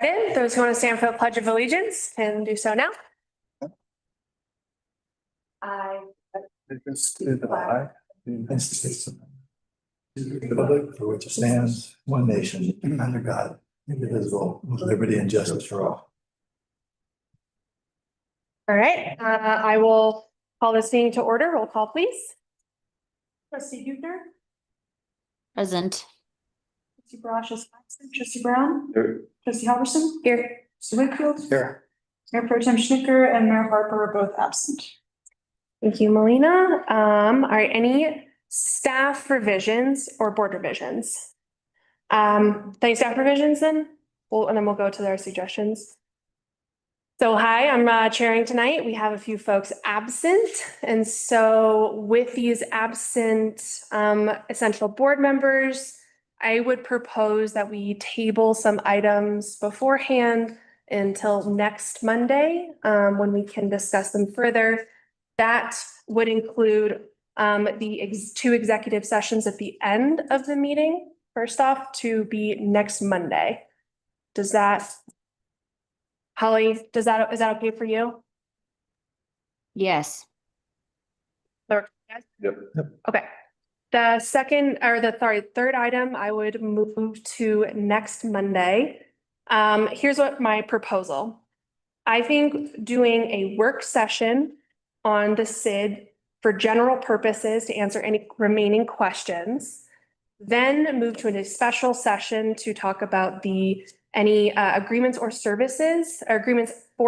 Those who want to stand for the Pledge of Allegiance can do so now. I Allegiance to the flag of the United States of America, to the republic for which it stands, one nation, under God, indivisible, with liberty and justice for all. All right, I will call this meeting to order. Roll call, please. Trustee Huebner. Present. Trustee Brosh is absent. Trustee Brown. Here. Trustee Halverson. Here. Trustee Whitfield. Here. Mayor Pro Tem Schnicker and Mayor Harper are both absent. Thank you, Melina. All right, any staff revisions or board revisions? Any staff revisions then? And then we'll go to their suggestions. So hi, I'm chairing tonight. We have a few folks absent. And so with these absent essential board members, I would propose that we table some items beforehand until next Monday, when we can discuss them further. That would include the two executive sessions at the end of the meeting, first off, to be next Monday. Does that, Holly, is that okay for you? Yes. Yep. Okay. The third item, I would move to next Monday. Here's what my proposal. I think doing a work session on the SID for general purposes to answer any remaining questions, then move to a special session to talk about any agreements for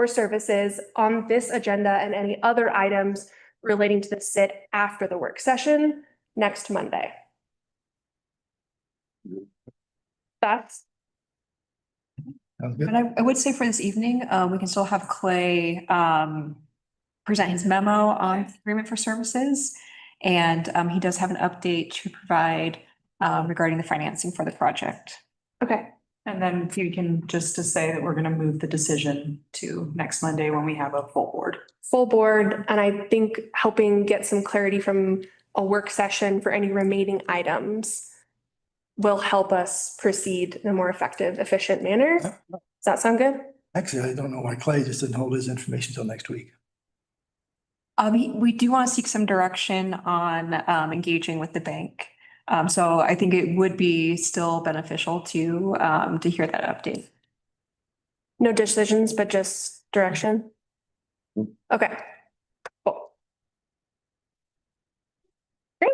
services on this agenda and any other items relating to the SID after the work session next Monday. That's. Sounds good. And I would say for this evening, we can still have Clay present his memo on the agreement for services. And he does have an update to provide regarding the financing for the project. Okay. And then if you can just to say that we're going to move the decision to next Monday when we have a full board. Full board, and I think helping get some clarity from a work session for any remaining items will help us proceed in a more effective, efficient manner. Does that sound good? Actually, I don't know why Clay just didn't hold his information until next week. We do want to seek some direction on engaging with the bank. So I think it would be still beneficial to hear that update. No decisions, but just direction? Okay. Cool. Great.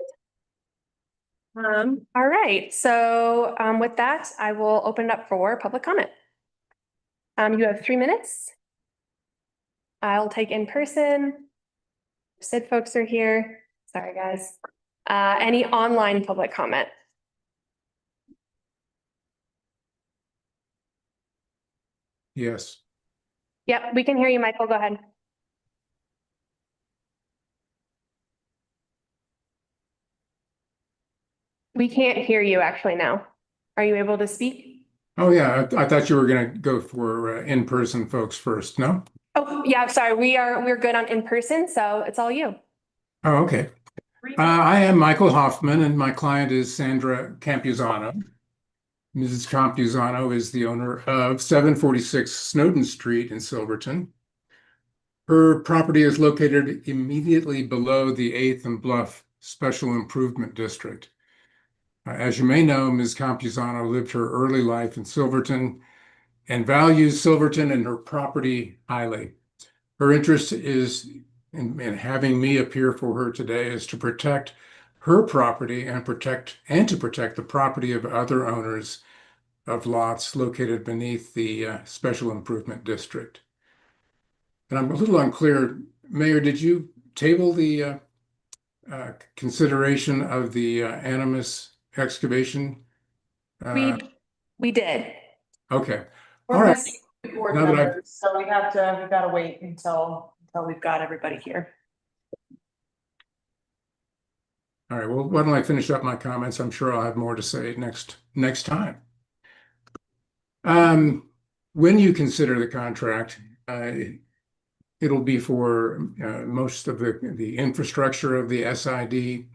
All right, so with that, I will open it up for public comment. You have 3 minutes. I'll take in person. SID folks are here. Sorry, guys. Any online public comment? Yes. Yep, we can hear you, Michael. Go ahead. We can't hear you actually now. Are you able to speak? Oh, yeah. I thought you were going to go for in-person folks first. No? Oh, yeah. Sorry. We're good on in person, so it's all you. Oh, okay. I am Michael Hoffman, and my client is Sandra Campuzano. Mrs. Campuzano is the owner of 746 Snowden Street in Silverton. Her property is located immediately below the 8th and Bluff Special Improvement District. As you may know, Ms. Campuzano lived her early life in Silverton and values Silverton and her property highly. Her interest is in having me appear for her today is to protect her property and to protect the property of other owners of lots located beneath the Special Improvement District. And I'm a little unclear, Mayor, did you table the consideration of the Animus excavation? We did. Okay. We're All right. missing board Now that members, so we've got to wait until we've got everybody here. All right. Well, why don't I finish up my comments? I'm sure I'll have more to say next time. When you consider the contract, it'll be for most of the infrastructure of the SID,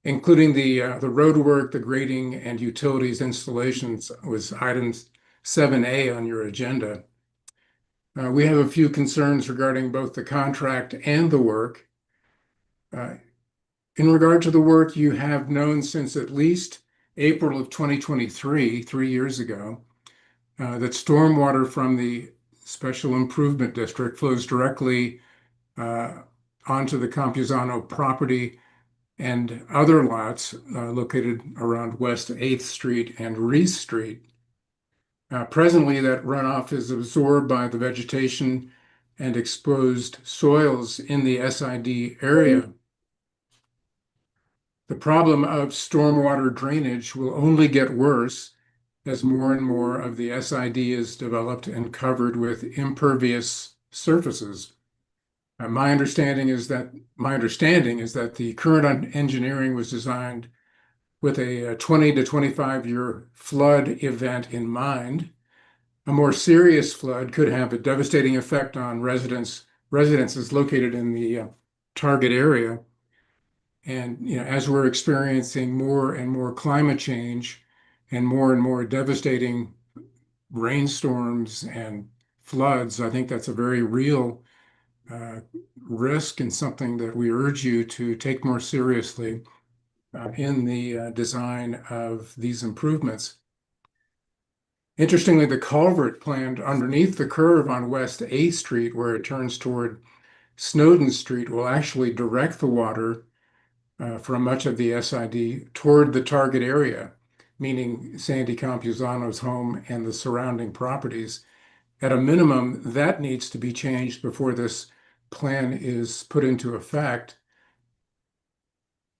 including the road work, the grading, and utilities installations was items 7A on your agenda. We have a few concerns regarding both the contract and the work. In regard to the work, you have known since at least April of 2023, 3 years ago, that stormwater from the Special Improvement District flows directly onto the Campuzano property and other lots located around West 8th Street and Reese Street. Presently, that runoff is absorbed by the vegetation and exposed soils in the SID area. The problem of stormwater drainage will only get worse as more and more of the SID is developed and covered with impervious surfaces. My understanding is that the current engineering was designed with a 20 to 25-year flood event in mind. A more serious flood could have a devastating effect on residences located in the target area. And as we're experiencing more and more climate change and more devastating rainstorms and floods, I think that's a very real risk and something that we urge you to take more seriously in the design of these improvements. Interestingly, the culvert planned underneath the curve on West 8th Street, where it turns toward Snowden Street, will actually direct the water from much of the SID toward the target area, meaning Sandy Campuzano's home and the surrounding properties. At a minimum, that needs to be changed before this plan is put into effect.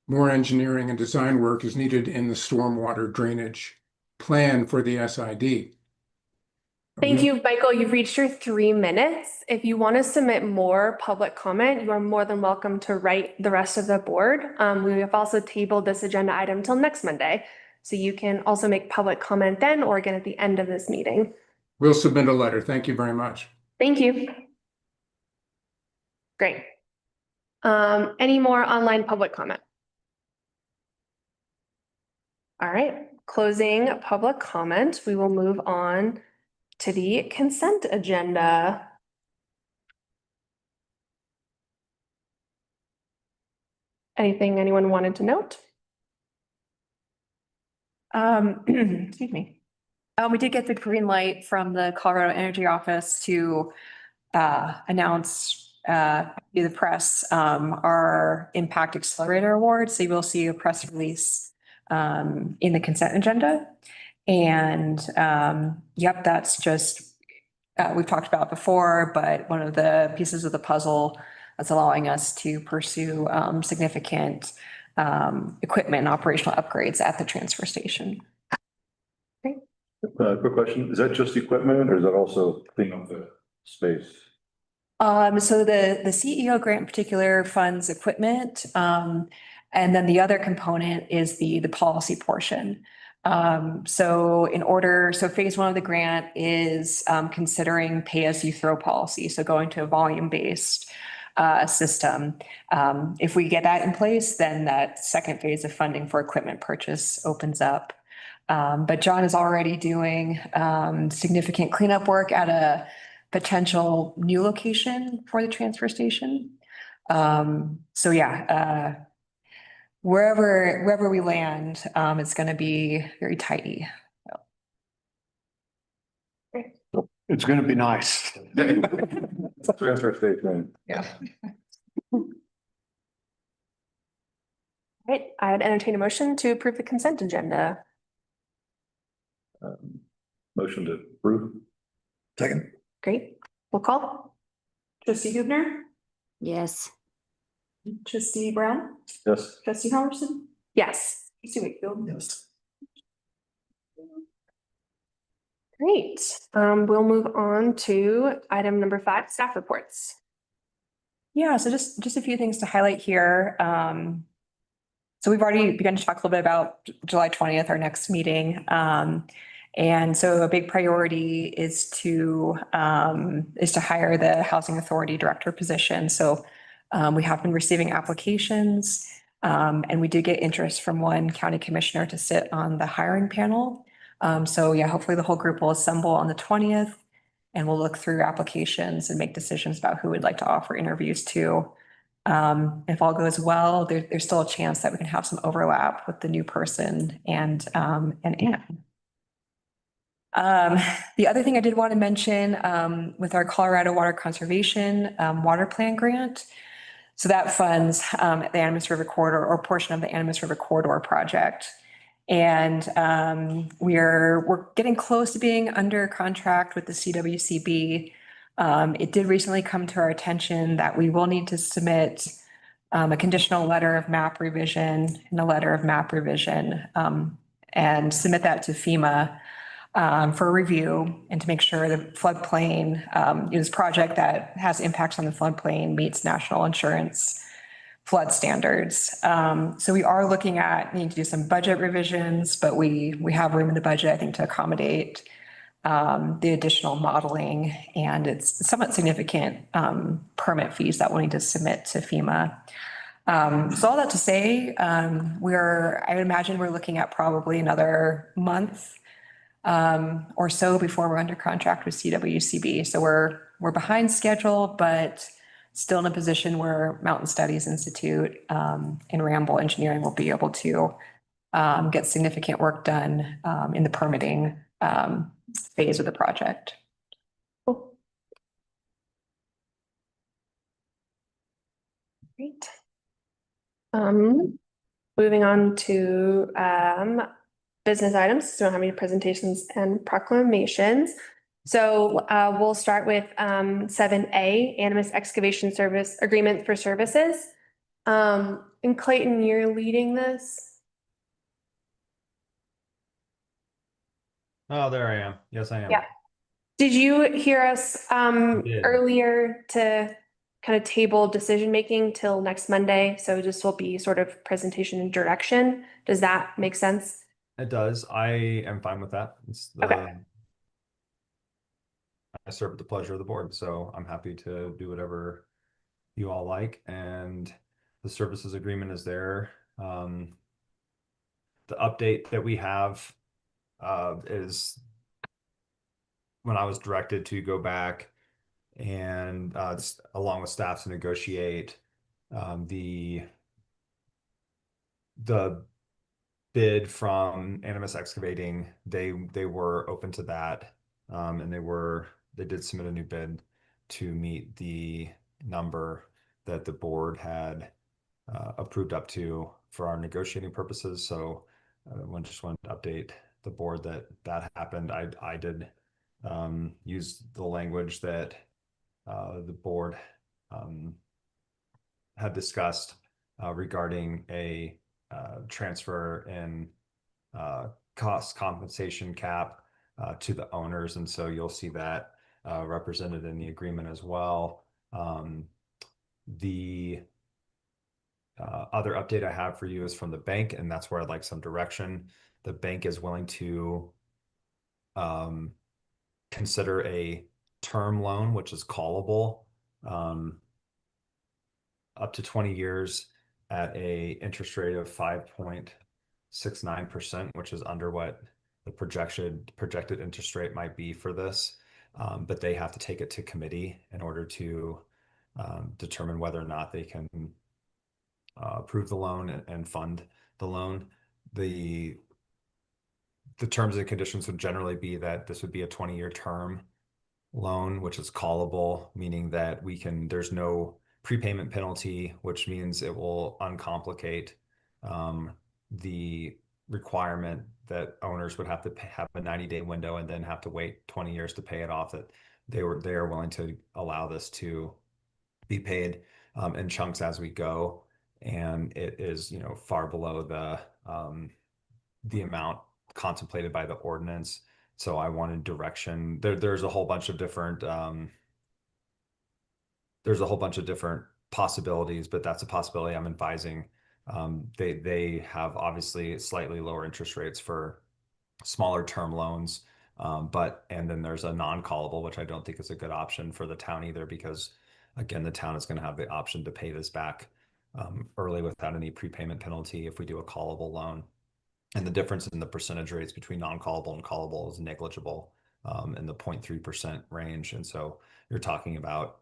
More engineering and design work is needed in the stormwater drainage plan for the SID. Thank you, Michael. You've reached your 3 minutes. If you want to submit more public comment, you are more than welcome to write the rest of the board. We have also tabled this agenda item till next Monday. So you can also make public comment then or again at the end of this meeting. We'll submit a letter. Thank you very much. Thank you. Great. Any more online public comment? All right, closing public comment. We will move on to the consent agenda. Anything anyone wanted to note? Excuse me. We did get the green light from the Colorado Energy Office to announce to the press our Impact Accelerator Award. So you will see a press release in the consent agenda. And yep, that's just, we've talked about before, but one of the pieces of the puzzle that's allowing us to pursue significant equipment and operational upgrades at the transfer station. Quick question, is that just equipment or is that also clean up the space? So the CEO grant in particular funds equipment. And then the other component is the policy portion. So phase 1 of the grant is considering pay as you throw policy. So going to a volume-based system. If we get that in place, then that second phase of funding for equipment purchase opens up. But John is already doing significant cleanup work at a potential new location for the transfer station. So yeah, wherever we land, it's going to be very tidy. It's gonna be nice. Transfer station. Yeah. Right, I would entertain a motion to approve the consent agenda. Motion to approve. Second. Great, we'll call. Trustee Hübner, Yes. trustee Brown, Yes. trustee Homerson, Yes, trustee Wakefield. Yes. great. We'll move on to item number 5, staff reports. Yeah, so just a few things to highlight here. So we've already begun to talk a little bit about July 20th, our next meeting. And so a big priority is to hire the Housing Authority Director position. So we have been receiving applications, and we did get interest from one county commissioner to sit on the hiring panel. So yeah, hopefully the whole group will assemble on the 20th and we'll look through applications and make decisions about who we'd like to offer interviews to. If all goes well, there's still a chance that we can have some overlap with the new person and Anne. The other thing I did want to mention, with our Colorado Water Conservation, Water Plan Grant. So that funds, the Animas River Corridor or portion of the Animas River Corridor project. And, we're getting close to being under contract with the CWCB. It did recently come to our attention that we will need to submit, a conditional letter of map revision and a letter of map revision, and submit that to FEMA for review and to make sure the floodplain, is project that has impacts on the floodplain meets national insurance flood standards. So we are looking at needing to do some budget revisions, but we have room in the budget, I think, to accommodate the additional modeling, and it's somewhat significant permit fees that we'll need to submit to FEMA. So all that to say, I would imagine we're looking at probably another month or so before we're under contract with CWCB. So we're behind schedule, but still in a position where Mountain Studies Institute and Ramble Engineering will be able to get significant work done in the permitting phase of the project. Cool. Great. Moving on to business items. So we don't have any presentations and proclamations. So we'll start with 7A, Animas Excavation Service Agreement for Services. And Clayton, you're leading this. Oh, there I am. Yes, I am. Yeah. Did you hear us did. earlier to kind of table decision making till next Monday? So this will be sort of presentation and direction. Does that make sense? It does. I am fine with that. Okay. I serve at the pleasure of the board, so I'm happy to do whatever you all like. And the services agreement is there. The update that we have is when I was directed to go back and along with staff to negotiate the bid from Animas Excavating. They were open to that, and they did submit a new bid to meet the number that the board had approved up to for our negotiating purposes. So I just wanted to update the board that happened. I did use the language that the board had discussed regarding a transfer in cost compensation cap to the owners. And so you'll see that represented in the agreement as well. The other update I have for you is from the bank, and that's where I'd like some direction. The bank is willing to consider a term loan, which is callable up to 20 years at a interest rate of 5.69%, which is under what the projected interest rate might be for this. But they have to take it to committee in order to determine whether or not they can approve the loan and fund the loan. The terms and conditions would generally be that this would be a 20-year term loan, which is callable, meaning that there's no prepayment penalty, which means it will uncomplicate the requirement that owners would have to have a 90-day window and then have to wait 20 years to pay it off. That they are willing to allow this to be paid in chunks as we go, and it is far below the amount contemplated by the ordinance. So I wanted direction. There's a whole bunch of different possibilities, but that's a possibility I'm advising. They have obviously slightly lower interest rates for smaller term loans, and then there's a non-callable, which I don't think is a good option for the town either, because again, the town is going to have the option to pay this back early without any prepayment penalty if we do a callable loan. And the difference in the percentage rates between non-callable and callable is negligible, in the 0.3% range. And so you're talking about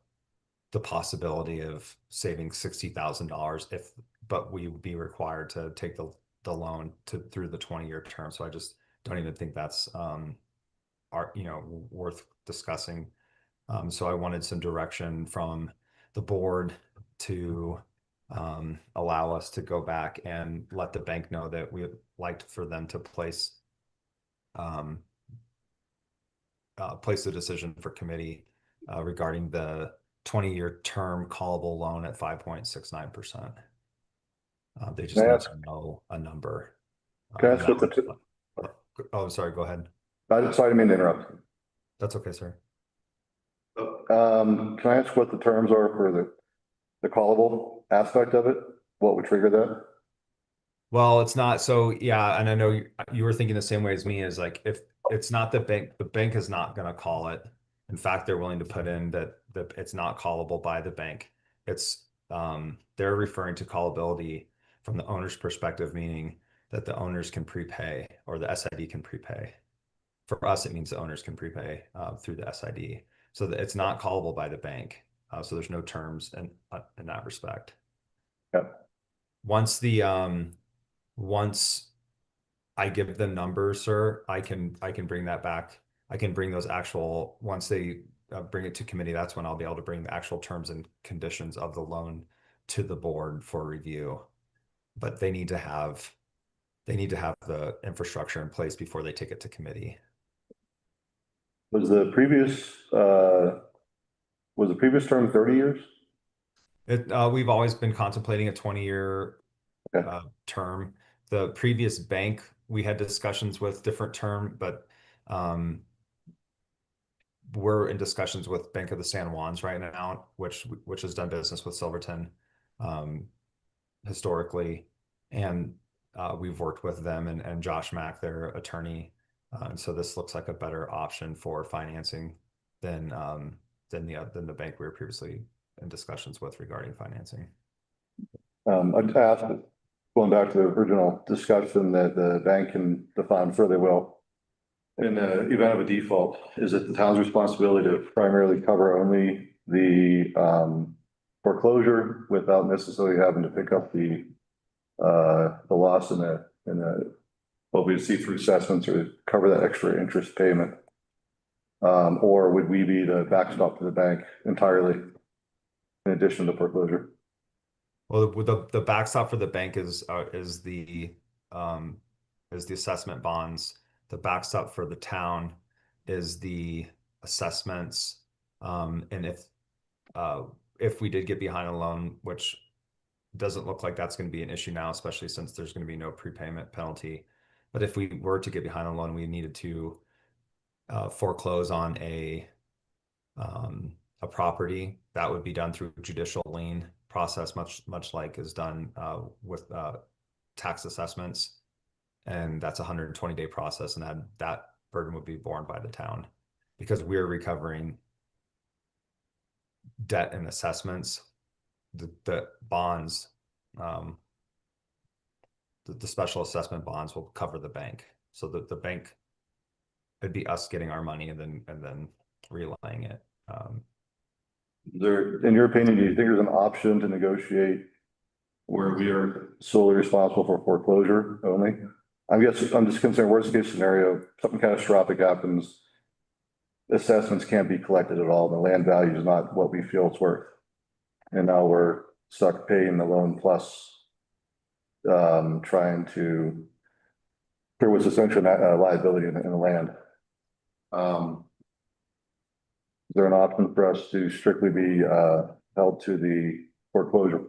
the possibility of saving $60,000 but we would be required to take the loan through the 20-year term. So I just don't even think that's worth discussing. So I wanted some direction from the board to allow us to go back and let the bank know that we would like for them to place the decision for committee regarding the 20-year term callable loan at 5.69%. They just Can I need ask- to know a number. Can I ask what the, Oh, I'm sorry, go ahead. sorry, I didn't mean to interrupt. That's okay, sir. Can I ask what the terms are for the callable aspect of it? What would trigger that? Well, it's not, so yeah, and I know you were thinking the same way as me, is like, if it's not the bank is not gonna call it. In fact, they're willing to put in that it's not callable by the bank. It's they're referring to callability from the owner's perspective, meaning that the owners can prepay or the SID can prepay. For us, it means the owners can prepay through the SID. So that it's not callable by the bank. So there's no terms in that respect. Yep. Once I give them numbers, sir, I can bring that back. I can bring those actual, once they bring it to committee, that's when I'll be able to bring the actual terms and conditions of the loan to the board for review. But they need to have the infrastructure in place before they take it to committee. Was the previous term 30 years? We've always been contemplating a 20-year Okay. term. The previous bank, we had discussions with different term, but we're in discussions with Bank of the San Juans right now, which has done business with Silverton historically. And we've worked with them and Josh Mack, their attorney. And so this looks like a better option for financing than the bank we were previously in discussions with regarding financing. I'd ask, going back to the original discussion, that the bank can define further will. In the event of a default, is it the town's responsibility to primarily cover only the foreclosure without necessarily having to pick up the loss in what we see through assessments or cover that extra interest payment? Or would we be the backstop to the bank entirely in addition to foreclosure? Well, the backstop for the bank is the assessment bonds. The backstop for the town is the assessments. And if we did get behind a loan, which doesn't look like that's going to be an issue now, especially since there's going to be no prepayment penalty. But if we were to get behind a loan, we needed to foreclose on a property. That would be done through judicial lien process, much like is done with tax assessments. And that's a 120-day process, and that burden would be borne by the town because we're recovering debt and assessments. The bonds, the special assessment bonds will cover the bank. So that the bank, it'd be us getting our money and then relaying it. Is there, in your opinion, do you think there's an option to negotiate where we are solely responsible for foreclosure only? I'm just concerned, worst case scenario, something catastrophic happens, assessments can't be collected at all, the land value is not what we feel it's worth. And now we're stuck paying the loan plus trying to, there was essentially a liability in the land. Is there an option for us to strictly be held to the foreclosure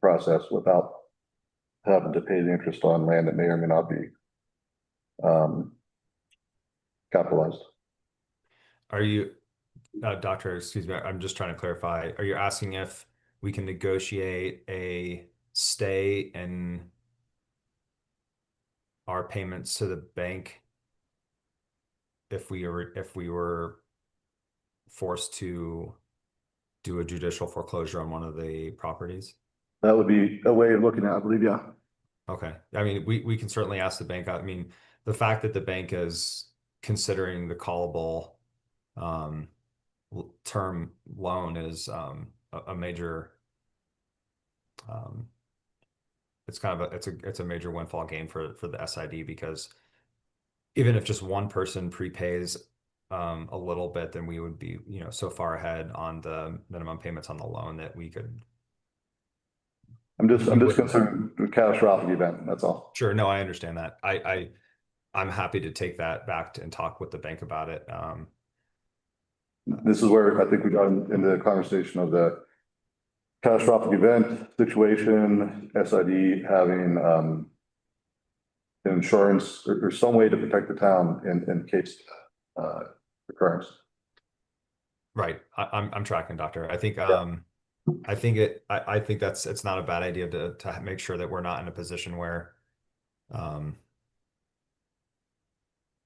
process without having to pay the interest on land that may or may not be capitalized? Are you, Doctor, excuse me, I'm just trying to clarify. Are you asking if we can negotiate a stay in our payments to the bank if we were forced to do a judicial foreclosure on one of the properties? That would be a way of looking at it, I believe, yeah. Okay, I mean, we can certainly ask the bank. I mean, the fact that the bank is considering the callable term loan is a major it's kind of it's a major windfall gain for the SID, because even if just one person prepays a little bit, then we would be, so far ahead on the minimum payments on the loan that we could. I'm just wouldn't- concerned with catastrophic event, that's all. Sure, no, I understand that. I'm happy to take that back and talk with the bank about it. This is where I think we got into the conversation of the catastrophic event situation, SID having insurance or some way to protect the town in case occurrence. Right, I'm tracking, Doctor. I think Yeah. I think it's not a bad idea to make sure that we're not in a position where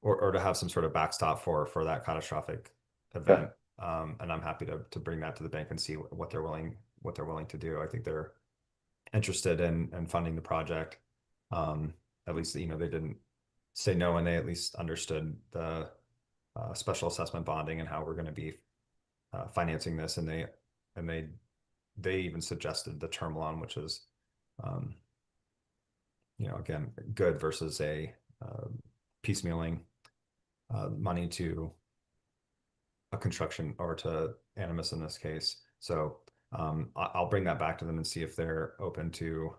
or to have some sort of backstop for that catastrophic event. And I'm happy to bring that to the bank and see what they're willing to do. I think they're interested in funding the project. At least, they didn't say no, and they at least understood the special assessment bonding and how we're going to be financing this. And they even suggested the term loan, which is, again, good versus a piecemealing money to a construction or to Animus in this case. So I'll bring that back to them and see if they're open to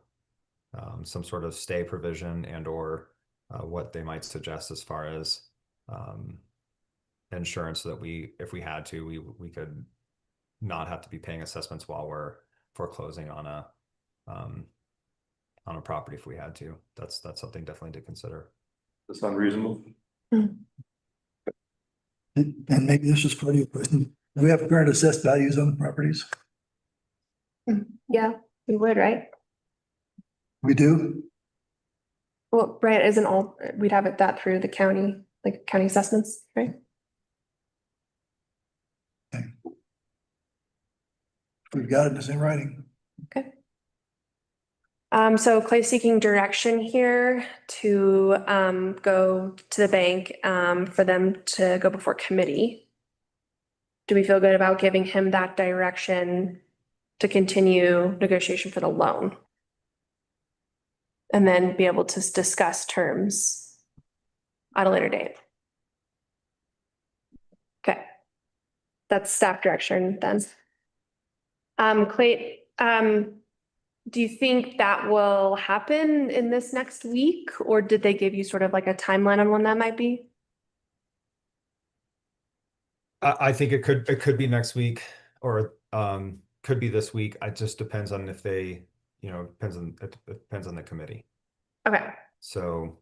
some sort of stay provision and or what they might suggest as far as insurance, so that if we had to, we could not have to be paying assessments while we're foreclosing on a property if we had to. That's something definitely to consider. That's unreasonable. And maybe this is part of your question. Do we have current assessed values on the properties? Yeah, we would, right? We do? Well, right, we'd have that through the county, like county assessments, right? We've got it, it's in writing. Okay. So Clay's seeking direction here to go to the bank for them to go before committee. Do we feel good about giving him that direction to continue negotiation for the loan? And then be able to discuss terms at a later date? Okay. That's staff direction then. Clay, do you think that will happen in this next week, or did they give you sort of like a timeline on when that might be? I think it could be next week, or could be this week. It just depends on if they, it depends on the committee. Okay. So,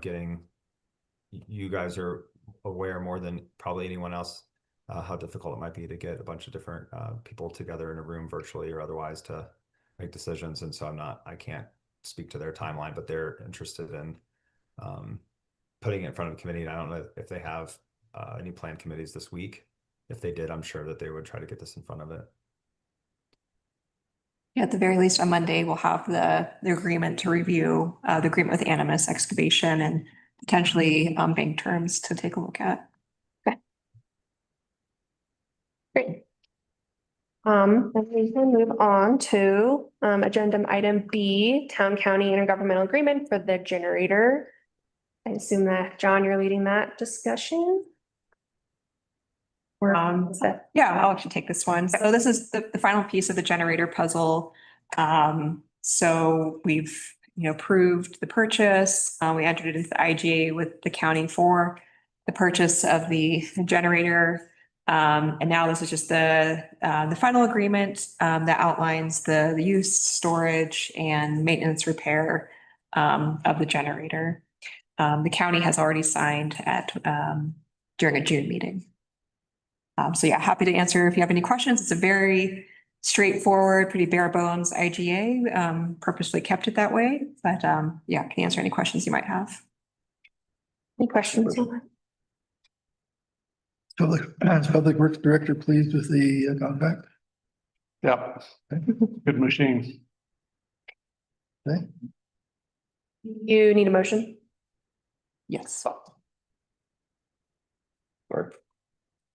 getting, you guys are aware more than probably anyone else how difficult it might be to get a bunch of different people together in a room virtually or otherwise to make decisions. And so I can't speak to their timeline, but they're interested in putting it in front of the committee. And I don't know if they have any planned committees this week. If they did, I'm sure that they would try to get this in front of it. Yeah, at the very least, on Monday, we'll have the agreement to review, the agreement with Animus Excavation and potentially bank terms to take a look at. Okay. Great. And we can move on to agenda item B, Town County Intergovernmental Agreement for the generator. I assume that, John, you're leading that discussion? Or Yeah, I'll actually take this one. So this is the final piece of the generator puzzle. So we've, approved the purchase. We entered it into the IGA with the county for the purchase of the generator. And now this is just the final agreement that outlines the use, storage, and maintenance repair of the generator. The county has already signed during a June meeting. So yeah, happy to answer if you have any questions. It's a very straightforward, pretty bare bones IGA, purposely kept it that way. But yeah, can answer any questions you might have. any questions? Is Public Works Director pleased with the contract? Yeah, good machine. Okay. You need a motion? Yes. Sorry.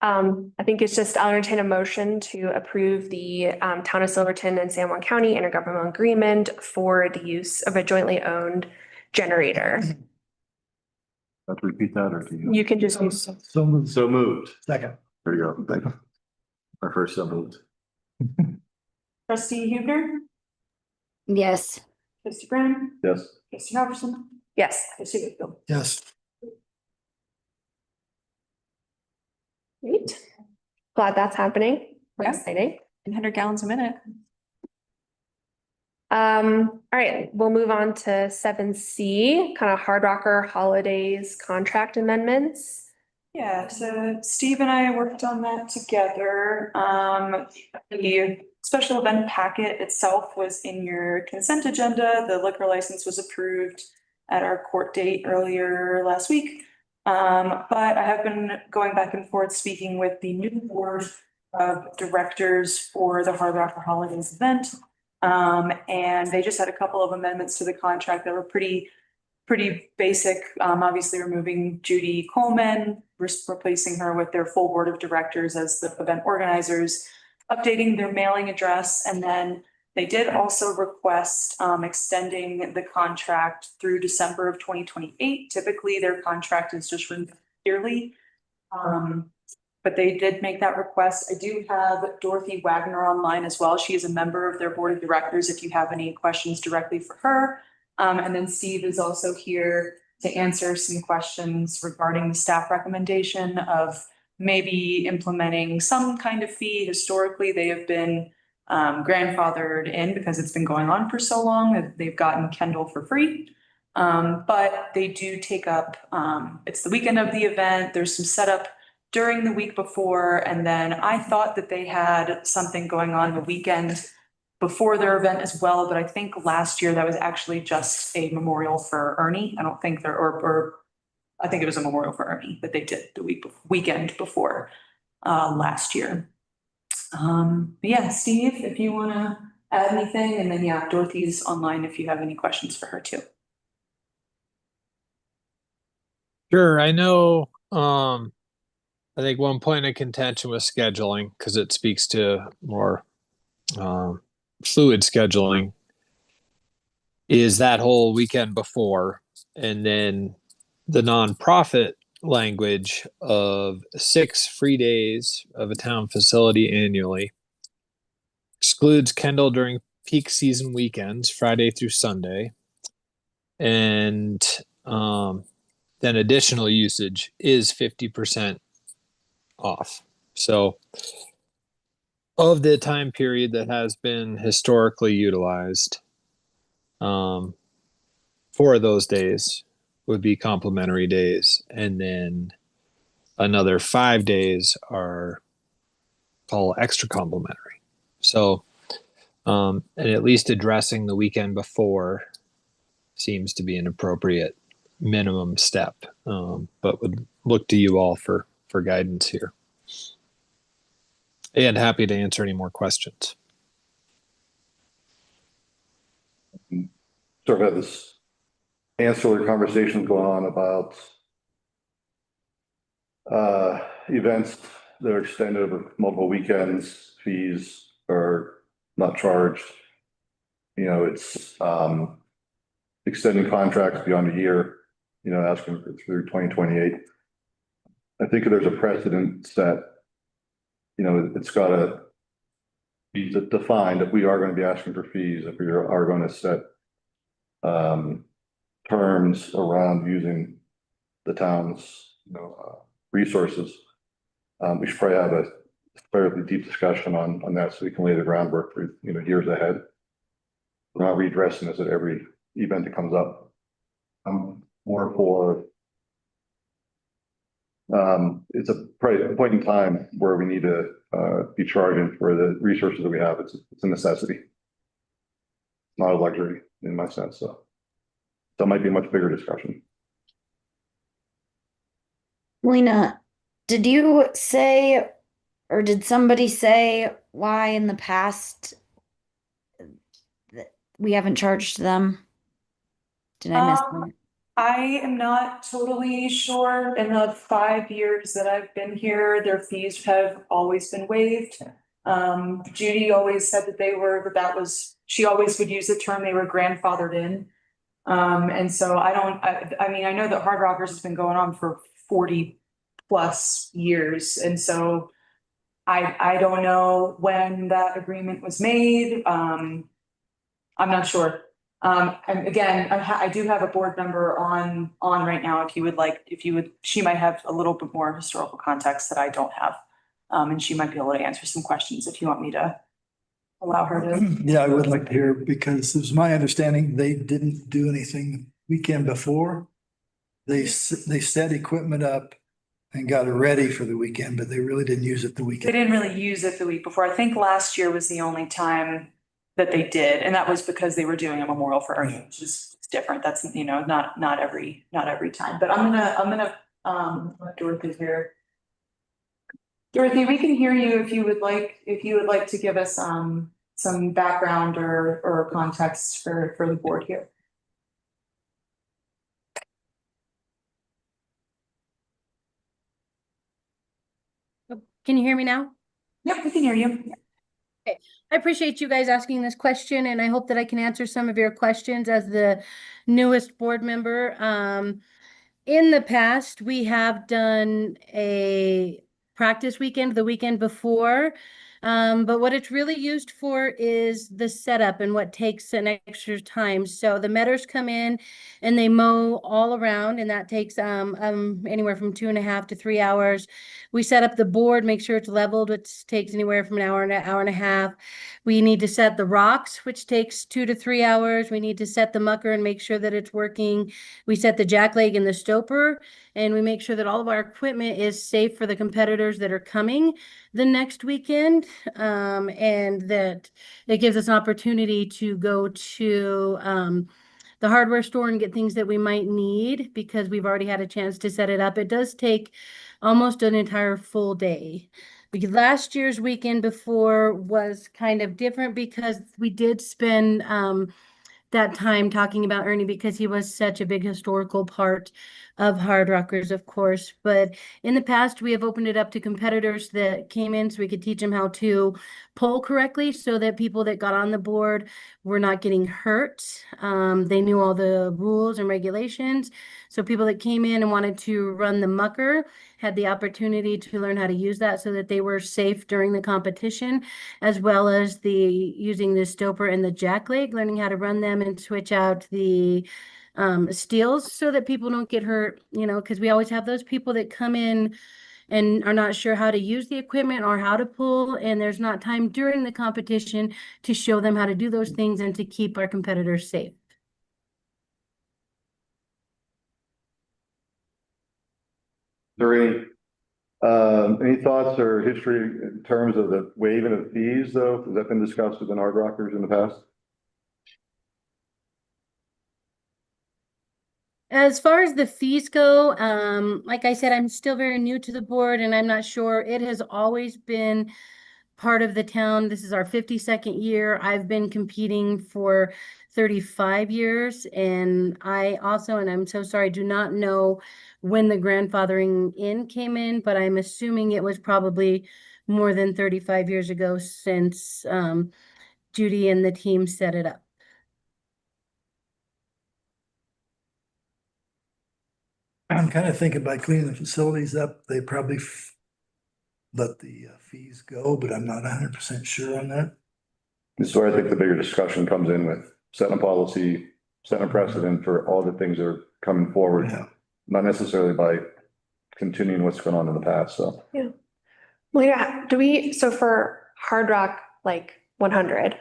I think it's just, I'll entertain a motion to approve the Town of Silverton and San Juan County intergovernmental agreement for the use of a jointly owned generator. Have to repeat that or do you? You can just use, So moved. So moved. Second. There you go. Thank you. My first so moved. Trustee Huber, Yes. trustee Brown, Yes. trustee Robertson, yes. trustee Whitfield. Yes. Great. Glad that's happening. Yeah. Exciting. 100 gallons a minute. All right, we'll move on to 7C, kind of Hard Rocker Holidays contract amendments. Yeah, so Steve and I worked on that together. The special event packet itself was in your consent agenda. The liquor license was approved at our court date earlier last week. But I have been going back and forth speaking with the new board of directors for the Hard Rocker Holidays event. And they just had a couple of amendments to the contract that were pretty basic. Obviously removing Judy Coleman, replacing her with their full board of directors as the event organizers, updating their mailing address, and then they did also request extending the contract through December of 2028. Typically, their contract is just renewed yearly. But they did make that request. I do have Dorothy Wagner online as well. She is a member of their board of directors if you have any questions directly for her. And then Steve is also here to answer some questions regarding the staff recommendation of maybe implementing some kind of fee. Historically, they have been grandfathered in because it's been going on for so long that they've gotten Kendall for free. But they do take up, it's the weekend of the event. There's some setup during the week before, and then I thought that they had something going on the weekend before their event as well, but I think last year that was actually just a memorial for Ernie. I don't think or I think it was a memorial for Ernie that they did the weekend before last year. Yeah, Steve, if you want to add anything, and then yeah, Dorothy's online if you have any questions for her too. Sure, I know. I think one point of contention was scheduling because it speaks to more fluid scheduling. Is that whole weekend before, and then the nonprofit language of 6 free days of a town facility annually excludes Kendall during peak season weekends, Friday through Sunday, and then additional usage is 50% off. So of the time period that has been historically utilized, 4 of those days would be complimentary days, and then another 5 days are called extra complimentary. So and at least addressing the weekend before seems to be an appropriate minimum step, but would look to you all for guidance here. And happy to answer any more questions. Sort of had this ancillary conversation going on about events that are extended over multiple weekends, fees are not charged. You know, it's extending contracts beyond a year, you know, asking for through 2028. I think there's a precedent set, you know, it's got to be defined if we are going to be asking for fees, if we are going to set terms around using the town's, you know, resources. We should probably have a fairly deep discussion on that so we can lay the groundwork for, you know, years ahead. We're not redressing this at every event that comes up. I'm more for it's a point in time where we need to be charging for the resources that we have. It's a necessity, not a luxury in my sense. So that might be a much bigger discussion. Lena, did you say, or did somebody say why in the past we haven't charged them? Did I miss Um, that? I am not totally sure. In the 5 years that I've been here, their fees have always been waived. Judy always said that she always would use the term they were grandfathered in. And so I mean, I know that Hard Rockers has been going on for 40+ years. And so I don't know when that agreement was made. I'm not sure. And again, I do have a board member on right now. She might have a little bit more historical context that I don't have. And she might be able to answer some questions if you want me to allow her to. Yeah, I would like to hear, because it was my understanding they didn't do anything weekend before. They set equipment up and got it ready for the weekend, but they really didn't use it the They weekend. didn't really use it the week before. I think last year was the only time that they did, and that was because they were doing a memorial for Ernie, which is different. That's, not every time. But I'm gonna let Dorothy here. Dorothy, we can hear you if you would like to give us some background or context for the board here. Can you hear me now? Yep, we can hear you. I appreciate you guys asking this question, and I hope that I can answer some of your questions as the newest board member. In the past, we have done a practice weekend the weekend before. But what it's really used for is the setup and what takes an extra time. So the metters come in and they mow all around, and that takes anywhere from 2.5 to 3 hours. We set up the board, make sure it's leveled, which takes anywhere from an hour and a half. We need to set the rocks, which takes 2 to 3 hours. We need to set the mucker and make sure that it's working. We set the jackleg and the stoper, and we make sure that all of our equipment is safe for the competitors that are coming the next weekend, and that it gives us an opportunity to go to the hardware store and get things that we might need because we've already had a chance to set it up. It does take almost an entire full day. Because last year's weekend before was kind of different because we did spend that time talking about Ernie because he was such a big historical part of Hard Rockers, of course. But in the past, we have opened it up to competitors that came in so we could teach them how to poll correctly so that people that got on the board were not getting hurt. They knew all the rules and regulations. So people that came in and wanted to run the mucker had the opportunity to learn how to use that so that they were safe during the competition, as well as using the stoper and the jackleg, learning how to run them and switch out the steels so that people don't get hurt, because we always have those people that come in and are not sure how to use the equipment or how to pull, and there's not time during the competition to show them how to do those things and to keep our competitors safe. Any thoughts or history in terms of the waiving of fees, though? Has that been discussed within Hard Rockers in the past? As far as the fees go, like I said, I'm still very new to the board and I'm not sure. It has always been part of the town. This is our 52nd year. I've been competing for 35 years, and I'm so sorry, do not know when the grandfathering in came in, but I'm assuming it was probably more than 35 years ago since Judy and the team set it up. I'm kind of thinking by cleaning the facilities up, they probably let the fees go, but I'm not 100% sure on that. This is where I think the bigger discussion comes in with setting a policy, setting a precedent for all the things that are coming forward, Yeah. not necessarily by continuing what's going on in the past, so. Yeah. Well, yeah, so for Hard Rock, like 100,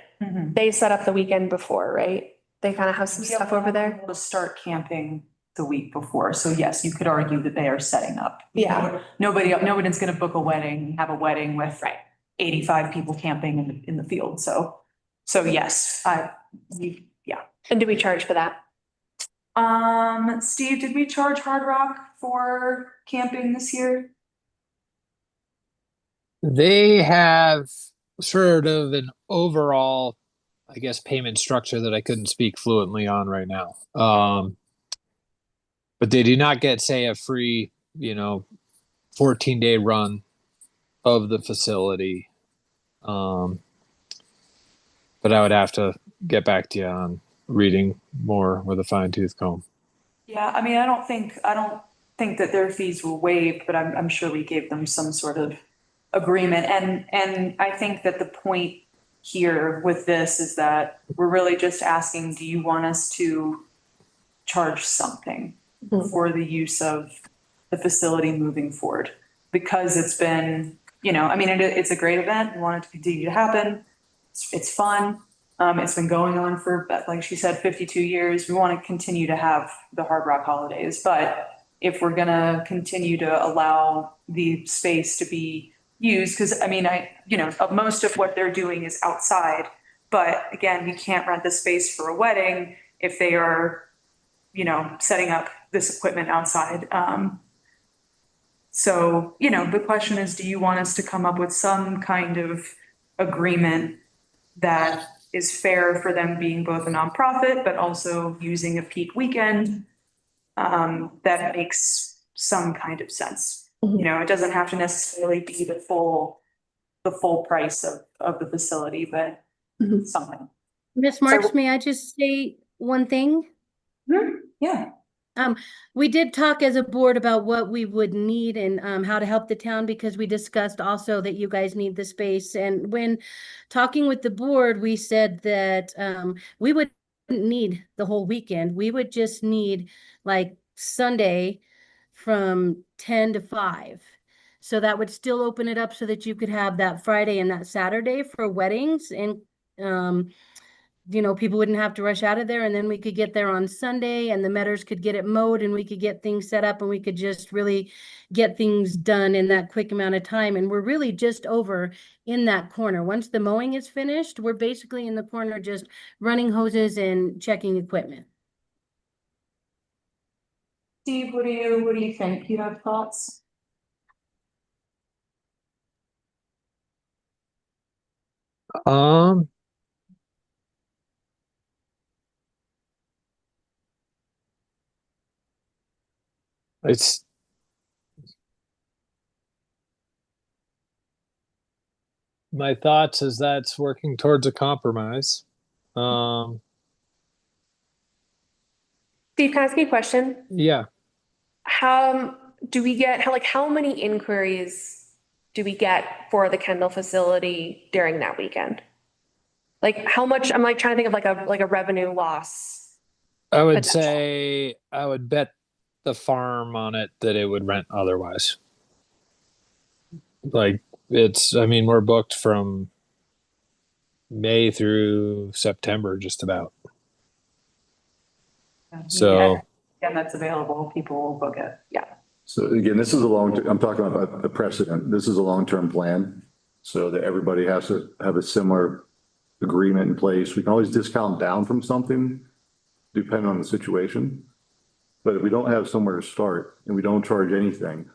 they set up the weekend before, right? They kind of have some stuff over there. To start camping the week before. So yes, you could argue that they are setting up. Yeah. Nobody's gonna book a wedding, have a wedding with 85 people camping in the field. So yes, yeah. And do we charge for that? Steve, did we charge Hard Rock for camping this year? They have sort of an overall I guess, payment structure that I couldn't speak fluently on right now. But they do not get, say, a free, 14-day run of the facility. But I would have to get back to you on reading more with a fine-tooth comb. Yeah, I mean, I don't think that their fees were waived, but I'm sure we gave them some sort of agreement. And I think that the point here with this is that we're really just asking, do you want us to charge something for the use of the facility moving forward? Because it's been, I mean, it's a great event. We want it to continue to happen. It's fun. It's been going on for, like she said, 52 years. We want to continue to have the Hard Rock holidays, but if we're gonna continue to allow the space to be used, because I mean, most of what they're doing is outside, but again, you can't rent the space for a wedding if they are, setting up this equipment outside. So, the question is, do you want us to come up with some kind of agreement that is fair for them being both a nonprofit, but also using a peak weekend, that makes some kind of sense? It doesn't have to necessarily be the full price of the facility, but something. Ms. Marks, may I just say one thing? Yeah. We did talk as a board about what we would need and how to help the town, because we discussed also that you guys need the space. And when talking with the board, we said that we wouldn't need the whole weekend. We would just need like Sunday from 10 to 5. So that would still open it up so that you could have that Friday and that Saturday for weddings, and people wouldn't have to rush out of there, and then we could get there on Sunday and the Metters could get it mowed and we could get things set up and we could just really get things done in that quick amount of time. And we're really just over in that corner. Once the mowing is finished, we're basically in the corner just running hoses and checking equipment. Steve, what do you think? You have thoughts? Um, it's my thoughts is that's working towards a compromise. Steve, can I ask you a question? Yeah. How many inquiries do we get for the Kendall facility during that weekend? Like how much, I'm like trying to think of like a revenue loss. I would potential. say I would bet the farm on it that it would rent otherwise. Like we're booked from May through September, just about. So, and that's available, people will book it. Yeah. So again, this is I'm talking about the precedent. This is a long-term plan. So that everybody has to have a similar agreement in place. We can always discount down from something depending on the situation. But if we don't have somewhere to start and we don't charge anything,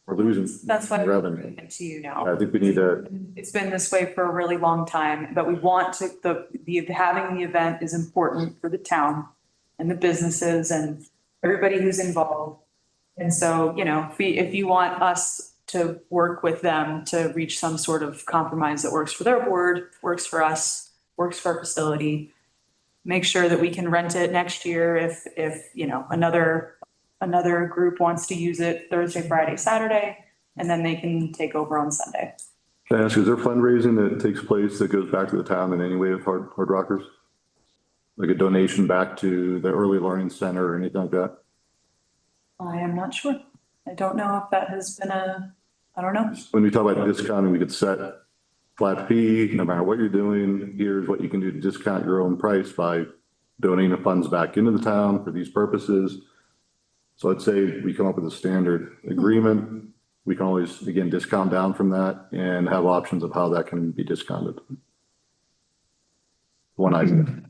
we're losing That's why I'm revenue. bringing it to you now. I think we need to, It's been this way for a really long time, but we want to, having the event is important for the town and the businesses and everybody who's involved. And so, if you want us to work with them to reach some sort of compromise that works for their board, works for us, works for our facility, make sure that we can rent it next year if another group wants to use it Thursday, Friday, Saturday, and then they can take over on Sunday. can I ask, is there fundraising that takes place that goes back to the town in any way of Hard Rockers? Like a donation back to the Early Learning Center or anything like that? I am not sure. I don't know if that has been I don't know. When we talk about discounting, we could set flat fee, no matter what you're doing, here's what you can do to discount your own price by donating the funds back into the town for these purposes. So I'd say we come up with a standard agreement. We can always, again, discount down from that and have options of how that can be discounted. One item.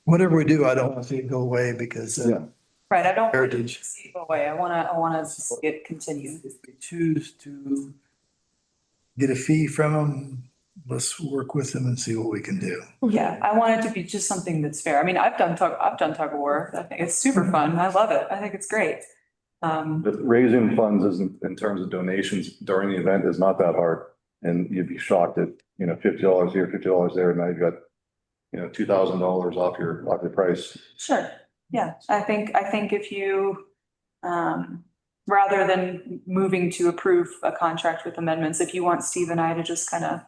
Whatever we do, I don't want to see it go away because Yeah. Right, I don't want to heritage. see it go away. I wanna see it continue. If we choose to get a fee from them, let's work with them and see what we can do. Yeah, I want it to be just something that's fair. I mean, I've done tug of war. I think it's super fun. I love it. I think it's great. But raising funds isn't, in terms of donations during the event, is not that hard. And you'd be shocked at, $50 here, $50 there, and now you've got, $2,000 off your price. Sure. Yeah, I think if you, rather than moving to approve a contract with amendments, if you want Steve and I to just kind of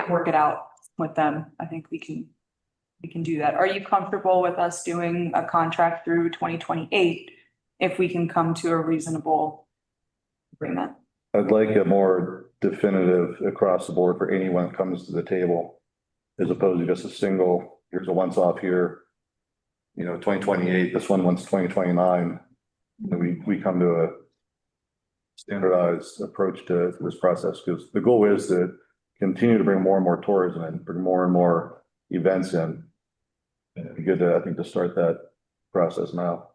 work it out with them, I think we can do that. Are you comfortable with us doing a contract through 2028 if we can come to a reasonable agreement? I'd like a more definitive across the board for anyone that comes to the table, as opposed to just a single, here's a once off here, 2028, this one wants 2029. And we come to a standardized approach to this process, because the goal is to continue to bring more and more tourism and bring more and more events in. And it'd be good to, I think, to start that process now.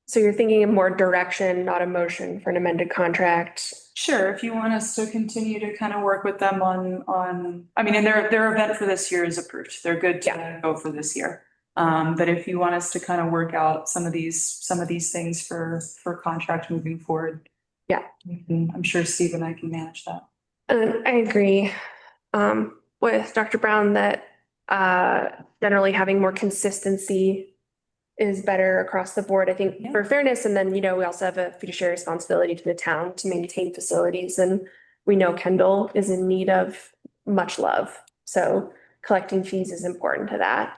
So you're thinking of more direction, not a motion for an amended contract? Sure, if you want us to continue to kind of work with them on, I mean, and their event for this year is approved. They're good to go for this year. But if you want us to kind of work out some of these things for contract moving forward. Yeah. I'm sure Steve and I can manage that. I agree with Dr. Brown that generally having more consistency is better across the board, I think, for fairness. And then, we also have a fiduciary responsibility to the town to maintain facilities. And we know Kendall is in need of much love. So collecting fees is important to that.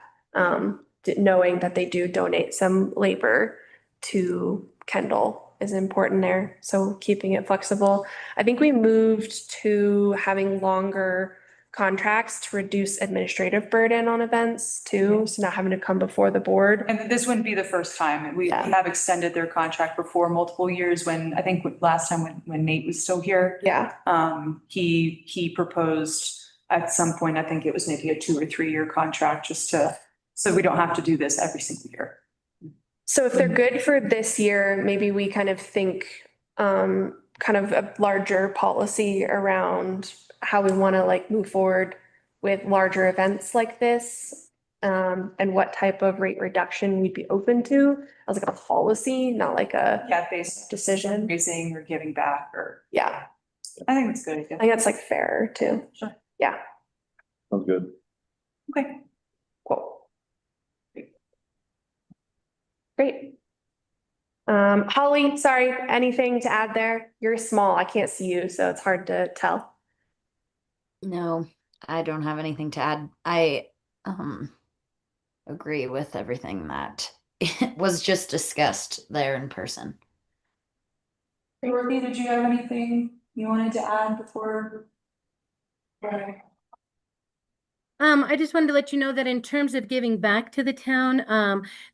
Knowing that they do donate some labor to Kendall is important there. So keeping it flexible. I think we moved to having longer contracts to reduce administrative burden on events too. So not having to come before the board. And this wouldn't be the first time. We have extended their contract before multiple years when, I think last time when Nate was still here. Yeah. He proposed at some point, I think it was maybe a 2 or 3 year contract so we don't have to do this every single year. So if they're good for this year, maybe we kind of think kind of a larger policy around how we want to move forward with larger events like this, and what type of rate reduction we'd be open to as a policy, not like a based decision. Raising or giving back or. Yeah. I think that's good. I think that's fair too. Sure. Yeah. Sounds good. Okay. Cool. Great. Holly, sorry, anything to add there? You're small. I can't see you, so it's hard to tell. No, I don't have anything to add. I agree with everything that was just discussed there in person. Dorothy, did you have anything you wanted to add before? I just wanted to let you know that in terms of giving back to the town,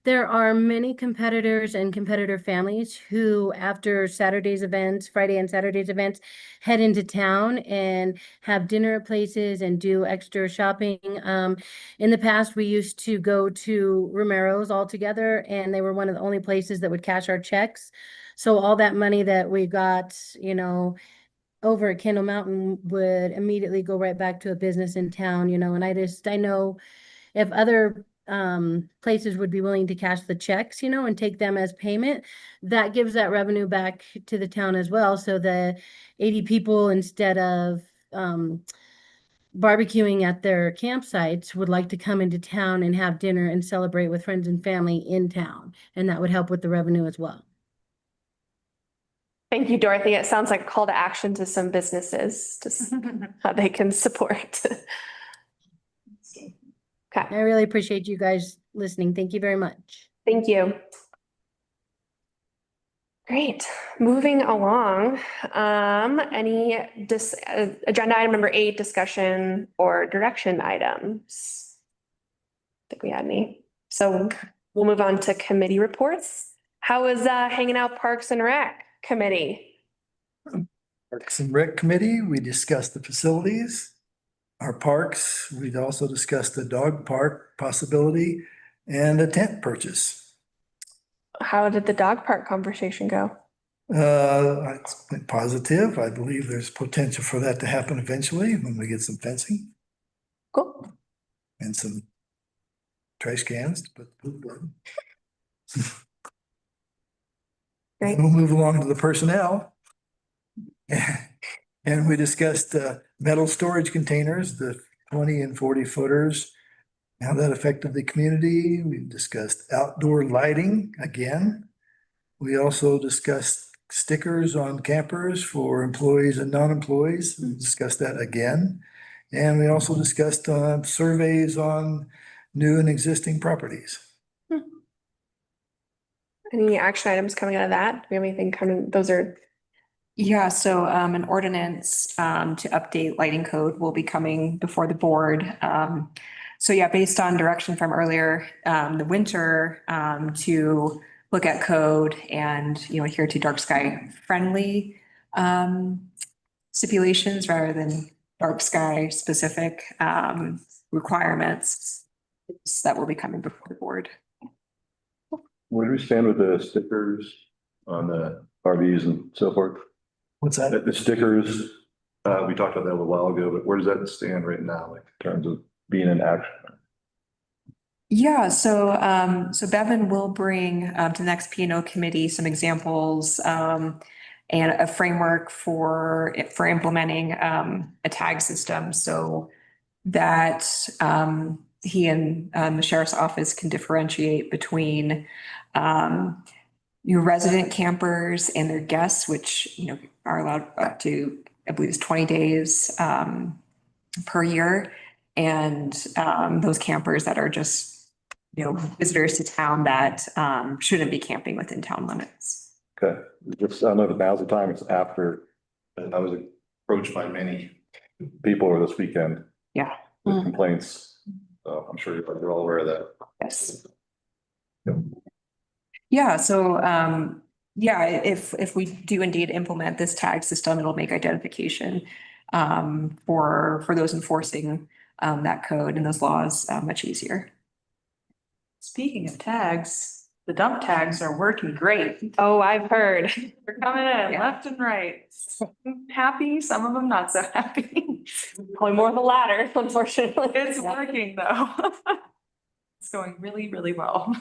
there are many competitors and competitor families who, after Saturday's events, Friday and Saturday's events, head into town and have dinner at places and do extra shopping. In the past, we used to go to Romero's all together, and they were one of the only places that would cash our checks. So all that money that we got, over at Kendall Mountain would immediately go right back to a business in town, and I know if other places would be willing to cash the checks, and take them as payment, that gives that revenue back to the town as well. So the 80 people, instead of barbecuing at their campsites, would like to come into town and have dinner and celebrate with friends and family in town. And that would help with the revenue as well. Thank you, Dorothy. It sounds like a call to action to some businesses, just how they can support. Okay. I really appreciate you guys listening. Thank you very much. Thank you. Great. Moving along. Any agenda item number 8, discussion or direction items? I think we had any. So we'll move on to committee reports. How was hanging out Parks and Rec Committee? Parks and Rec Committee, we discussed the facilities, our parks. We'd also discussed the dog park possibility and a tent purchase. How did the dog park conversation go? It's been positive. I believe there's potential for that to happen eventually when we get some fencing. Cool. and some trash cans, but Great. we'll move along to the personnel. And we discussed metal storage containers, the 20 and 40 footers, how that affected the community. We discussed outdoor lighting again. We also discussed stickers on campers for employees and non-employees. We discussed that again. And we also discussed surveys on new and existing properties. Any action items coming out of that? Do we have anything coming? Those are, Yeah, so an ordinance to update lighting code will be coming before the board. So yeah, based on direction from earlier, the winter to look at code and, adhere to dark sky friendly stipulations rather than dark sky specific requirements that will be coming before the board. Where do we stand with the stickers on the RVs and so forth? What's that? The stickers, we talked about that a little while ago, but where does that stand right now, like in terms of being in action? Yeah, so Bevan will bring to the next P and O committee some examples and a framework for implementing a tag system so that he and the sheriff's office can differentiate between your resident campers and their guests, which are allowed up to, I believe it's 20 days per year, and those campers that are just visitors to town that shouldn't be camping within town limits. Okay, just, I don't know if now's the time, it's after, and I was approached by many people over this weekend. Yeah. With complaints, so I'm sure you're all aware of that. Yes. Yep. Yeah, so yeah, if we do indeed implement this tag system, it'll make identification for those enforcing that code and those laws much easier. Speaking of tags, the dump tags are working great. oh, I've heard. They're coming in Yeah. left and right. Happy, some of them not so happy. Probably more of the latter, unfortunately. It's working though. It's going really, really well.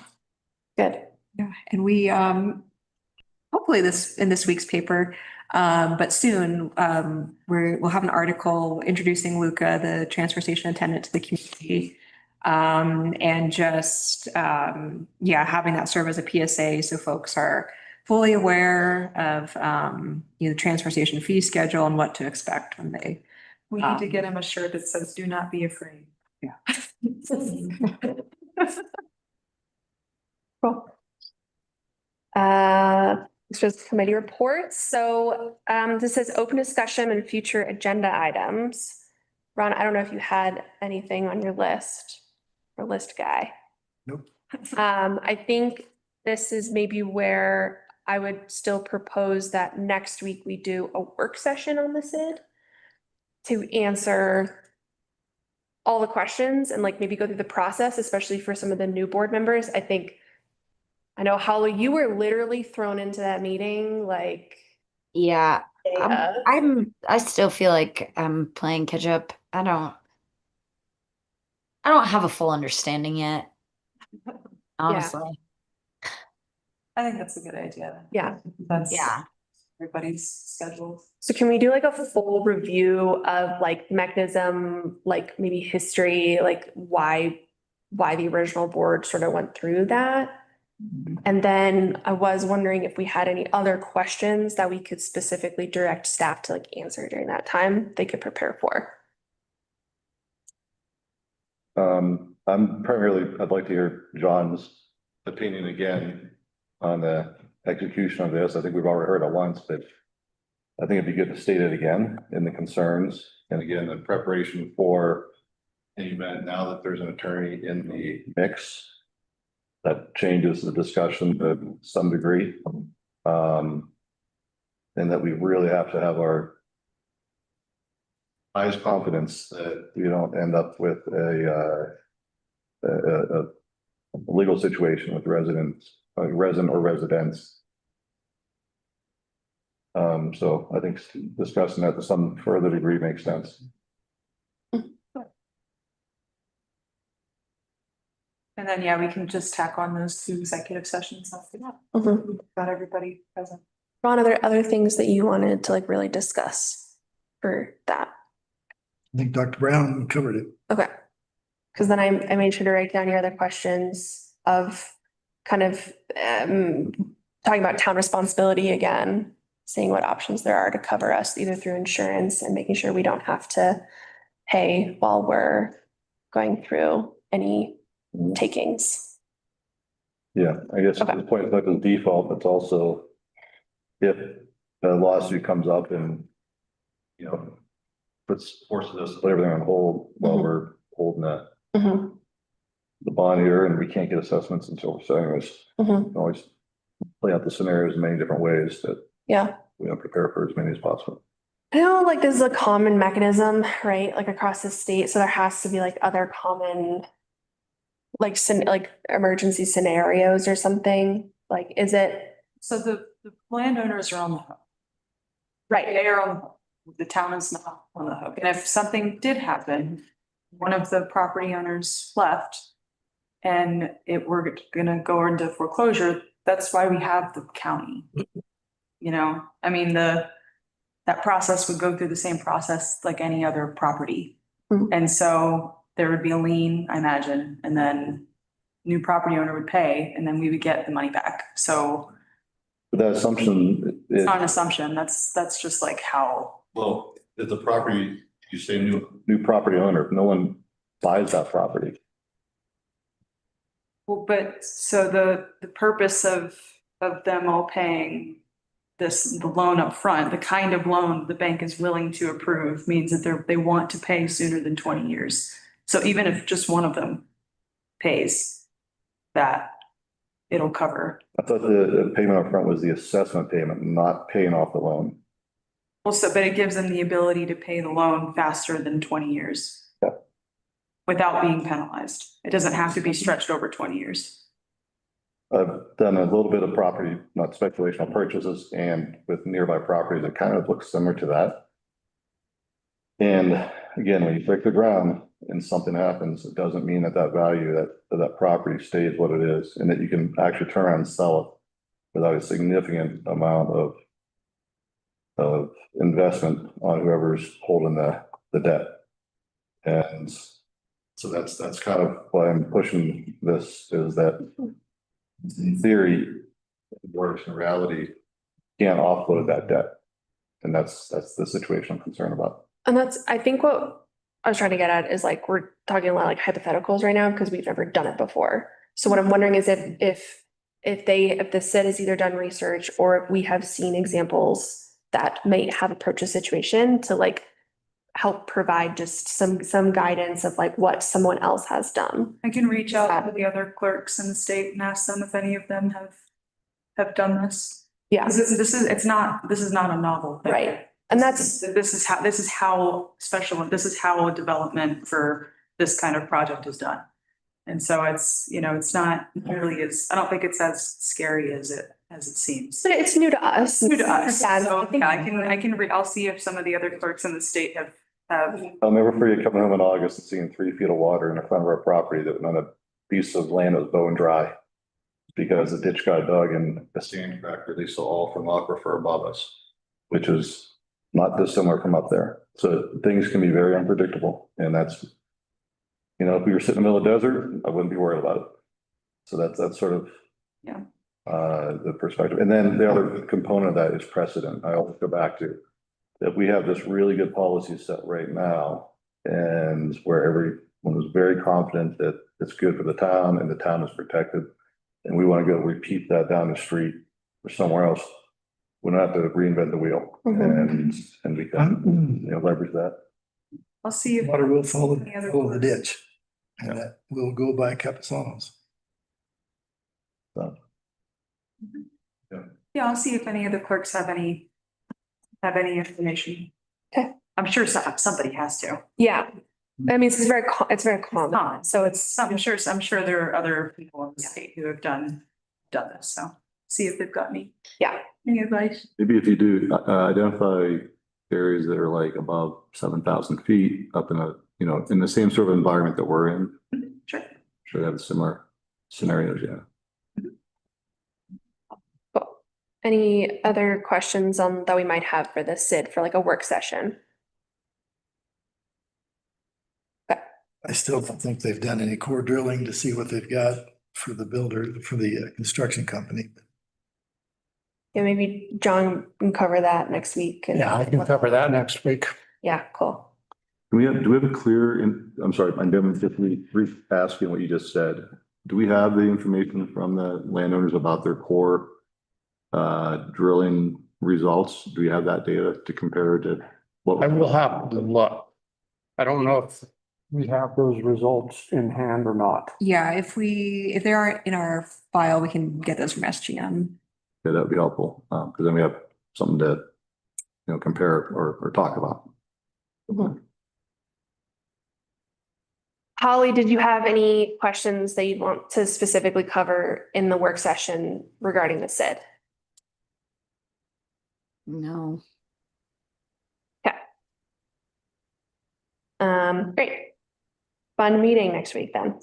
Good. Yeah, and we hopefully in this week's paper, but soon we'll have an article introducing Luca, the transfer station attendant, to the community. And just having that serve as a PSA so folks are fully aware of the transfer station fee schedule and what to expect when they. We need to get him a shirt that says, "Do not be afraid." Yeah. Cool. It's just committee reports. So this says open discussion and future agenda items. Ron, I don't know if you had anything on your list or list guy. Nope. I think this is maybe where I would still propose that next week we do a work session on the SID to answer all the questions and like maybe go through the process, especially for some of the new board members. I know, Holly, you were literally thrown into that meeting, like. Yeah, Yeah. I still feel like I'm playing catch up. I don't have a full understanding yet. Honestly. I think that's a good idea. Yeah. That's Yeah. everybody's schedule. So can we do like a full review of like mechanism, like maybe history, like why the original board sort of went through that? And then I was wondering if we had any other questions that we could specifically direct staff to like answer during that time they could prepare for. I'd like to hear John's opinion again on the execution of this. I think we've already heard it once, but I think it'd be good to state it again in the concerns. And again, the preparation for an event now that there's an attorney in the mix. That changes the discussion to some degree. And that we really have to have our highest confidence that we don't end up with a legal situation with resident or residents. So I think discussing that to some further degree makes sense. And then, yeah, we can just tack on those 2 executive sessions after that. Mhm. Got everybody present. Ron, are there other things that you wanted to like really discuss for that? I think Dr. Brown covered it. Okay. Because then I made sure to write down your other questions of kind of talking about town responsibility again, seeing what options there are to cover us either through insurance and making sure we don't have to pay while we're going through any takings. Yeah, I guess Okay. the point is like the default, but also if a lawsuit comes up and, you know, forces us to put everything on hold while Mhm. we're holding that, Mhm, the bond here, and we can't get assessments until we're selling this. mhm. We can always play out the scenarios in many different ways that Yeah. we don't prepare for as many as possible. I know like this is a common mechanism, right? Like across the state. So there has to be like other common like like emergency scenarios or something. Like, is it So the landowners are on the hook. right? They are on the hook. The town is not on the hook. And if something did happen, one of the property owners left and it were gonna go into foreclosure, that's why we have the county. You know, I mean, that process would go through the same process like any other property. Mhm. And so there would be a lien, I imagine, and then new property owner would pay and then we would get the money back. So But that assumption it's is, not an assumption. That's just like how. well, if the property, you say new property owner, if no one buys that property. Well, but so the purpose of them all paying the loan up front, the kind of loan the bank is willing to approve means that they want to pay sooner than 20 years. So even if just one of them pays that, it'll cover. I thought the payment up front was the assessment payment, not paying off the loan. Also, but it gives them the ability to pay the loan faster than 20 years. Yeah. Without being penalized. It doesn't have to be stretched over 20 years. I've done a little bit of property, not speculational purchases, and with nearby properties, it kind of looks similar to that. And again, when you break the ground and something happens, it doesn't mean that value that property stays what it is, and that you can actually turn around and sell it without a significant amount of investment on whoever's holding the debt. And so that's kind of why I'm pushing this, is that in theory, works in reality, can't offload that debt. And that's the situation I'm concerned about. And that's, I think what I was trying to get at is like, we're talking a lot like hypotheticals right now because we've never done it before. So what I'm wondering is if the CID has either done research or if we have seen examples that may have approached a situation to like help provide just some guidance of like what someone else has done. I can reach out to the other clerks in the state and ask them if any of them have done this. Yeah, This is not a novel thing. right. And this is how a development for this kind of project is done. And so it's, it's not really I don't think it's as scary as it seems. But it's new to us. New to us. Yeah, So I think- yeah, I'll see if some of the other clerks in the state have. I'll never forget coming home in August and seeing 3 feet of water in the front of our property that was on a piece of land that was bone dry. Because the ditch got dug and a sand crack released all from aquifer above us, which is not dissimilar from up there. So things can be very unpredictable, and that's, if we were sitting in the middle of the desert, I wouldn't be worried about it. So that's sort of Yeah. The perspective. And then the other component of that is precedent. I always go back to that we have this really good policy set right now, and where everyone was very confident that it's good for the town and the town is protected. And we want to go repeat that down the street or somewhere else. We don't have to reinvent the wheel, and we can, leverage that. I'll see if. Water will follow any other the clerks- ditch. And that will go by Capisanos. So, Yeah, I'll see if any of the clerks have any information. Okay. I'm sure somebody has to. Yeah. I mean, it's very common. Common. So it's, I'm sure there are other people in the state who have done this, so see if they've got any. Yeah. Any advice? maybe if you do identify areas that are like above 7,000 feet up in in the same sort of environment that we're in, Sure. should have a similar scenarios, yeah. Cool. Any other questions on that we might have for the SID for like a work session? I still don't think they've done any core drilling to see what they've got for the builder, for the construction company. Yeah, maybe John can cover that next week. Yeah, I can cover that next week. Yeah, cool. Do we have a clear, I'm sorry, I'm just asking what you just said. Do we have the information from the landowners about their core drilling results? Do we have that data to compare to what? I will have to look. I don't know if we have those results in hand or not. Yeah, if they aren't in our file, we can get those from SGM. Yeah, that would be helpful, because then we have something to, compare or talk about. Holly, did you have any questions that you'd want to specifically cover in the work session regarding the SID? No. Okay. Great. Fun meeting next week then.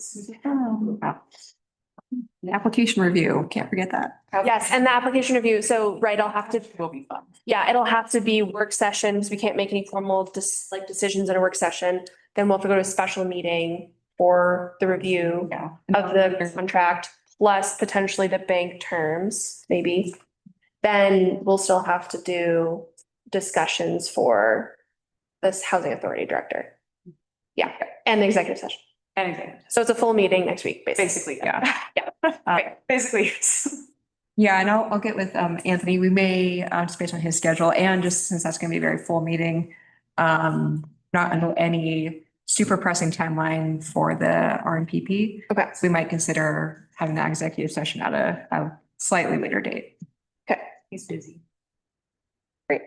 The application review, can't forget that. Yes, and the application review, so, right, I'll have to, Will be fun. yeah, it'll have to be work sessions. We can't make any formal decisions in a work session. Then we'll have to go to a special meeting for the review Yeah. of the contract, plus potentially the bank terms, maybe. Then we'll still have to do discussions for this housing authority director. Yeah, and the executive session. Anything, So it's a full meeting next week, basically. basically, yeah. Yeah. Right, basically. Yeah, and I'll get with Anthony. We may just based on his schedule and just since that's gonna be a very full meeting. Not under any super pressing timeline for the RMPP. Okay. So we might consider having that executive session at a slightly later date. Okay. He's busy. Great.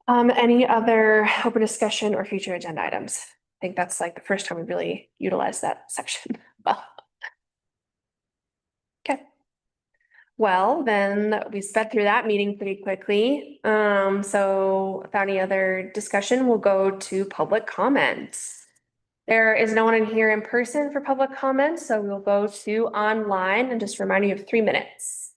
Any other open discussion or future agenda items? I think that's like the first time we really utilized that section. Well. Okay. Well, then we sped through that meeting pretty quickly. So without any other discussion, we'll go to public comments. There is no one in here in person for public comments, so we'll go to online and just remind you of 3 minutes.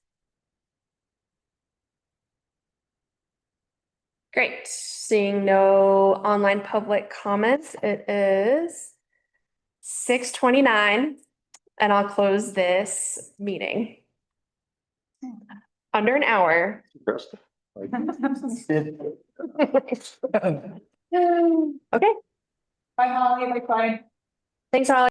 Great, seeing no online public comments, it is 6:29, and I'll close this meeting. Under an hour. Okay. Bye, Holly, bye, Clyde. Thanks, Holly.